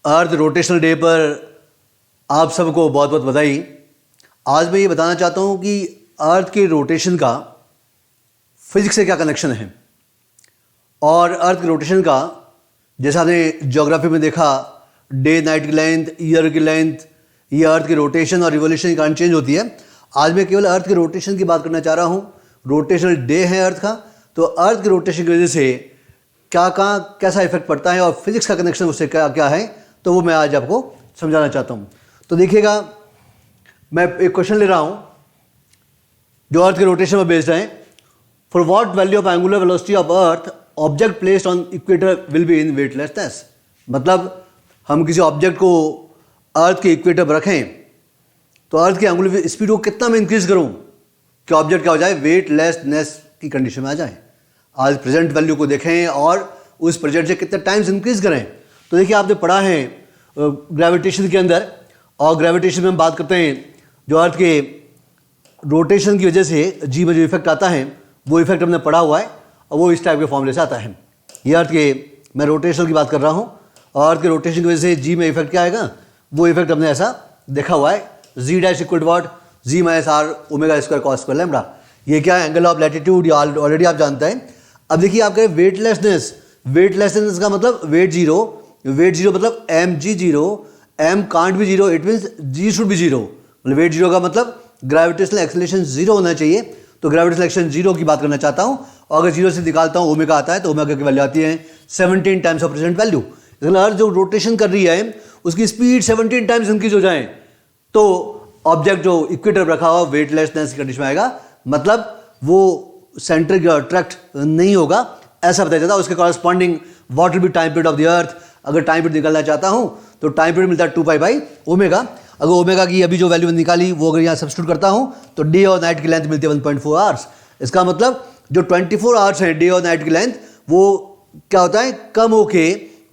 अर्थ rotational day पर आप सबको बहुत बहुत बधाई। आज मैं ये बताना चाहता हूँ कि अर्थ के रोटेशन का फिजिक्स से क्या कनेक्शन है और अर्थ के रोटेशन का, जैसा आपने ज्योग्राफी में देखा, डे नाइट की लेंथ, ईयर की लेंथ, ये अर्थ के रोटेशन और रिवोल्यूशन के कारण चेंज होती है। आज मैं केवल अर्थ के रोटेशन की बात करना चाह रहा हूँ। रोटेशनल डे है अर्थ का, तो अर्थ के रोटेशन की वजह से क्या कहाँ कैसा इफेक्ट पड़ता है और फिजिक्स का कनेक्शन उससे क्या क्या है, तो वो मैं आज आपको समझाना चाहता हूँ। तो देखिएगा, मैं एक क्वेश्चन ले रहा हूँ जो अर्थ के रोटेशन पर बेस्ड है। For what value of angular velocity of earth object placed on equator will be in weightlessness. मतलब हम किसी ऑब्जेक्ट को अर्थ के इक्वेटर पर रखें तो अर्थ की एंगुलर स्पीड को कितना मैं इंक्रीज करूँ कि ऑब्जेक्ट क्या हो जाए, वेटलेसनेस की कंडीशन में आ जाए। आज प्रेजेंट वैल्यू को देखें और उस प्रेजेंट से कितने टाइम्स इंक्रीज करें। तो देखिए, आपने पढ़ा है ग्रेविटेशन के अंदर, और ग्रेविटेशन में हम बात करते हैं जो अर्थ के रोटेशन की वजह से जी में जो इफेक्ट आता है वो इफेक्ट हमने पढ़ा हुआ है और वो इस टाइप के फॉर्मूले से आता है। ये अर्थ के, मैं रोटेशन की बात कर रहा हूँ और अर्थ के रोटेशन की वजह से जी में इफेक्ट क्या आएगा, वो इफेक्ट हमने ऐसा देखा हुआ है। G dash equal to what, g minus R omega square cos square lambda. ये क्या है, एंगल ऑफ लैटिट्यूड, ये ऑलरेडी आप जानते हैं। अब देखिए, आप कहें वेटलेसनेस, वेटलेसनेस का मतलब वेट जीरो, वेट जीरो मतलब M G zero, M can't be zero, it means G should be zero. मतलब वेट जीरो का मतलब ग्रेविटेशनल एक्सेलरेशन जीरो होना चाहिए। तो ग्रेविटेशनल एक्सेलरेशन जीरो की बात करना चाहता हूँ, और अगर जीरो से निकालता हूँ ओमेगा आता है तो ओमेगा की वैल्यू आती है 17 टाइम्स ऑफ प्रेजेंट वैल्यू। अर्थ जो रोटेशन कर रही है उसकी स्पीड 17 टाइम्स इंक्रीज हो जाए तो ऑब्जेक्ट जो इक्वेटर पर रखा हुआ वेटलेसनेस की कंडीशन में आएगा। मतलब वो सेंटर की अट्रैक्ट नहीं होगा, ऐसा बताया जाता है। उसके corresponding what will be time period of the अर्थ। अगर टाइम पीरियड निकालना चाहता हूं तो टाइम पीरियड मिलता है 2 पाई बाई ओमेगा। अगर ओमेगा की अभी जो वैल्यू निकाली वो अगर यहाँ सब्स्टिट्यूट करता हूं तो डे और नाइट की लेंथ मिलती है 1.4 आवर्स। इसका मतलब जो 24 आवर्स है डे और नाइट की लेंथ, वो क्या होता है, कम होके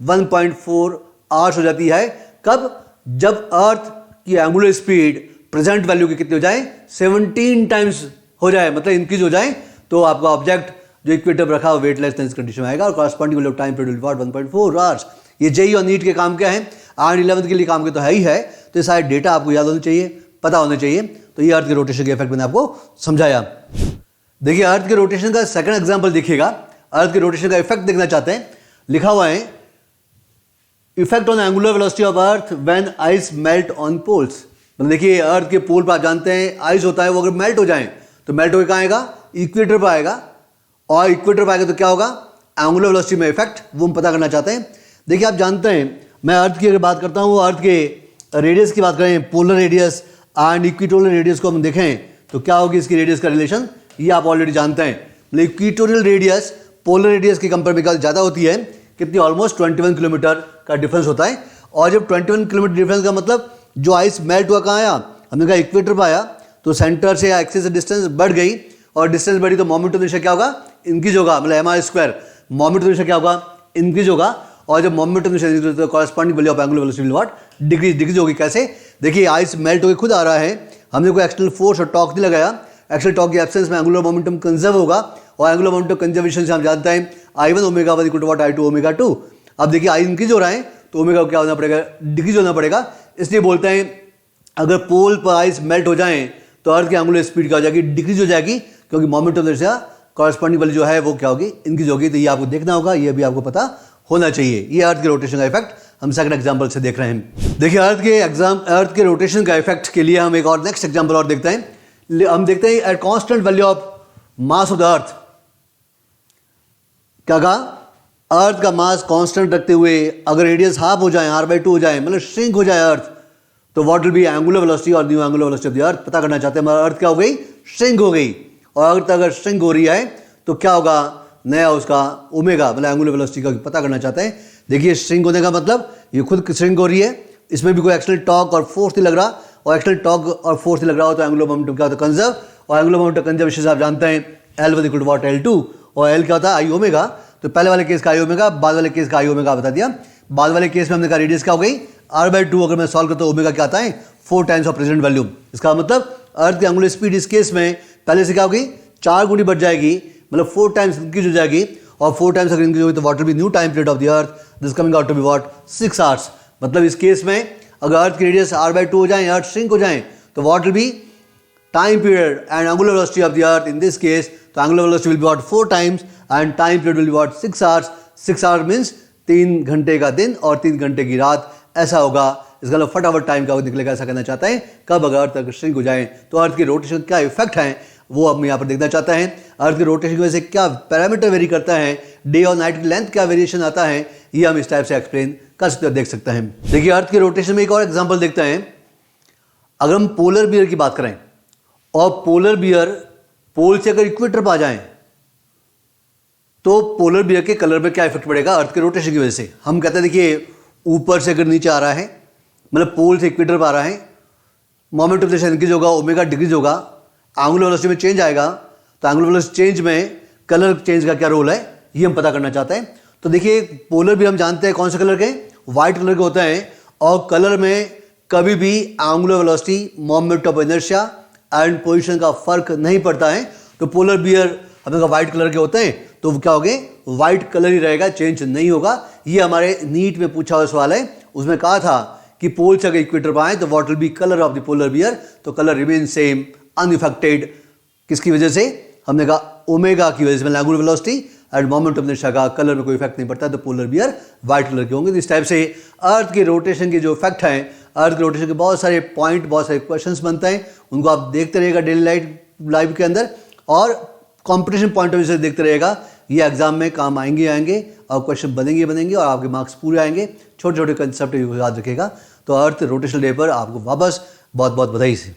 1.4 आवर्स हो जाती है। कब? जब अर्थ की एंगुलर स्पीड प्रेजेंट वैल्यू की कितनी हो जाए, 17 टाइम्स हो जाए, मतलब इंक्रीज हो जाए, तो आपका ऑब्जेक्ट जो इक्वेटर पर रखा हुआ वेटलेसनेस कंडीशन में आएगा और corresponding value time period 1.4 hours. ये जेई और नीट के काम क्या है, आर 11 के लिए काम के तो है ही है। तो ये सारे डेटा आपको याद होना चाहिए, पता होना चाहिए। तो ये अर्थ के रोटेशन के इफेक्ट मैंने आपको समझाया। देखिए, अर्थ के रोटेशन का सेकंड एग्जांपल देखिएगा। अर्थ के रोटेशन का इफेक्ट देखना चाहते हैं, लिखा हुआ है effect on angular velocity of earth when ice melt on poles. मतलब देखिए, अर्थ के पोल पर आप जानते हैं आइस होता है, वो अगर मेल्ट हो जाए तो मेल्ट होकर कहाँ आएगा, इक्वेटर पर आएगा, और इक्वेटर पर आएगा तो क्या होगा, एंगुलर वेलोसिटी में इफेक्ट, वो हम पता करना चाहते हैं। देखिए, आप जानते हैं, मैं अर्थ की अगर बात करता हूँ, अर्थ के रेडियस की बात करें, polar radius and equatorial radius को हम देखें तो क्या होगी इसकी रेडियस का रिलेशन, ये आप ऑलरेडी जानते हैं। मतलब इक्वेटोरियल रेडियस पोलर रेडियस के कंपेयर में ज़्यादा होती है, कितनी, ऑलमोस्ट 21 किलोमीटर का डिफरेंस होता है। और जब 21 किलोमीटर डिफरेंस का मतलब जो आइस मेल्ट हुआ कहाँ आया, हमने कहा इक्वेटर पर आया, तो सेंटर से या एक्सिस से डिस्टेंस बढ़ गई, और डिस्टेंस बढ़ी तो मोमेंट ऑफ इनर्शिया क्या होगा, इंक्रीज होगा। मतलब M R square, moment of inertia क्या होगा, इंक्रीज होगा। और जब मोमेंट ऑफ इनर्शिया तो corresponding value of angular velocity will what, decrease होगी। कैसे? देखिए, आइस मेल्ट होकर खुद आ रहा है, हमने कोई एक्सटर्नल फोर्स और टॉर्क नहीं लगाया। एक्सटर्नल टॉर्क की एब्सेंस में एंगुलर मोमेंटम कंजर्व होगा, और एंगुलर मोमेंटम कंजर्वेशन से हम जानते हैं I1 omega 1 equal to what, I2 omega 2। अब देखिए, आई इंक्रीज हो रहा है तो ओमेगा क्या होना पड़ेगा, डिक्रीज होना पड़ेगा। इसलिए बोलते हैं अगर पोल पर आइस मेल्ट हो जाए तो अर्थ की एंगुलर स्पीड क्या हो जाएगी, डिक्रीज हो जाएगी, क्योंकि मोमेंट ऑफ इनर्शिया कॉरस्पॉन्डिंग वाली जो है वो क्या होगी, इंक्रीज होगी। तो ये आपको देखना होगा, ये भी आपको पता होना चाहिए। ये अर्थ के रोटेशन का इफेक्ट हम सेकंड एग्जांपल से देख रहे हैं। देखिए, अर्थ के रोटेशन का इफेक्ट के लिए हम एक और नेक्स्ट एग्जांपल और देखते हैं। हम देखते हैं at constant value of mass of the अर्थ। क्या कहा, अर्थ का मास कांस्टेंट रखते हुए अगर रेडियस हाफ हो जाए, r/2 हो जाए, मतलब श्रिंक हो जाए अर्थ, तो what will be angular velocity और new angular velocity of the earth पता करना चाहते हैं। हमारा अर्थ क्या हो गई, श्रिंक हो गई। और अगर श्रिंक हो रही है तो क्या होगा, नया उसका ओमेगा, मतलब एंगुलर वेलोसिटी का पता करना चाहते हैं। देखिए, श्रिंक होने का मतलब ये खुद श्रिंक हो रही है, इसमें भी कोई एक्सटर्नल टॉर्क और फोर्स नहीं लग रहा, और एक्सटर्नल टॉर्क और फोर्स नहीं लग रहा हो तो एंगुलर मोमेंटम क्या होता है, कंजर्व। और एंगुलर मोमेंटम कंजर्वेशन से आप जानते हैं L1 equal to what, L2, और L क्या होता है, आई ओमेगा। तो पहले वाले केस का आई ओमेगा, बाद वाले केस का आई ओमेगा बता दिया। बाद वाले केस में हमने कहा रेडियस क्या हो गई, r/2। अगर मैं सॉल्व करता हूँ ओमेगा क्या आता है, 4 टाइम्स ऑफ प्रेजेंट वैल्यू। इसका मतलब अर्थ की एंगुलर स्पीड इस केस में पहले से क्या होगी, 4 गुनी बढ़ जाएगी, मतलब 4 टाइम्स इंक्रीज हो जाएगी। और 4 टाइम्स अगर इंक्रीज होगी तो what will be new time period of the earth, this coming out to be what, 6 hours. मतलब इस केस में अगर अर्थ की रेडियस r/2 हो जाए, अर्थ श्रिंक हो जाए, तो what will be time period and angular velocity of the earth in this case. तो angular velocity will be what 4 times and time period will be what 6 hours. 6 hours means 3 घंटे का दिन और 3 घंटे की रात, ऐसा होगा. इसका मतलब फटाफट टाइम का निकलेगा, ऐसा कहना चाहता है. कब अगर अर्थ श्रिंक हो जाए तो अर्थ की रोटेशन क्या इफेक्ट है वो अब यहाँ पर देखना चाहता है. अर्थ की रोटेशन की वजह से क्या पैरामीटर वेरी करता है, डे और नाइट की लेंथ क्या वेरिएशन आता है, ये हम इस टाइप से एक्सप्लेन कर सकते हैं, देख सकते हैं. देखिए अर्थ की रोटेशन में एक और एग्जांपल देखते हैं. अगर हम पोलर बियर की बात करें और पोलर बियर पोल से अगर इक्वेटर पर आ जाएं तो पोलर बियर के कलर पर क्या इफेक्ट पड़ेगा अर्थ के रोटेशन की वजह से. हम कहते हैं देखिए ऊपर से अगर नीचे आ रहा है, मतलब पोल से इक्वेटर पर आ रहा है, मोमेंट ऑफ रोटेशन इंक्रीज होगा, ओमेगा डिक्रीज होगा, एंगुलर वेलोसिटी में चेंज आएगा. तो एंगुलर वेलोसिटी चेंज में कलर चेंज का क्या रोल है ये हम पता करना चाहते हैं. तो देखिए पोलर भी हम जानते हैं कौन से कलर के, वाइट कलर के होते हैं. और कलर में कभी भी angular velocity, moment of inertia and position का फर्क नहीं पड़ता है. तो पोलर बियर हमें वाइट कलर के होते हैं तो वो क्या हो गए, वाइट कलर ही रहेगा, चेंज नहीं होगा. ये हमारे नीट में पूछा हुआ सवाल है. उसमें कहा था कि पोल से अगर इक्वेटर पर आए तो what will B colour of the polar bear. तो कलर रिमेन सेम अनइफेक्टेड. किसकी वजह से, हमने कहा ओमेगा की वजह से, angular velocity end moment of inertia का कलर में कोई इफेक्ट नहीं पड़ता. तो पोलर बियर वाइट कलर के होंगे. तो इस टाइप से अर्थ के रोटेशन के जो इफेक्ट हैं, अर्थ के रोटेशन के बहुत सारे पॉइंट, बहुत सारे क्वेश्चंस बनते हैं, उनको आप देखते रहिएगा डेली लाइफ के अंदर और कंपटीशन पॉइंट ऑफ व्यू से देखते रहिएगा. ये एग्जाम में काम आएंगे और क्वेश्चन बनेंगे और आपके मार्क्स पूरे आएंगे. छोटे छोटे कंसेप्ट याद रखिएगा. तो अर्थ रोटेशनल डे पर आपको वापस बहुत बहुत बधाई से.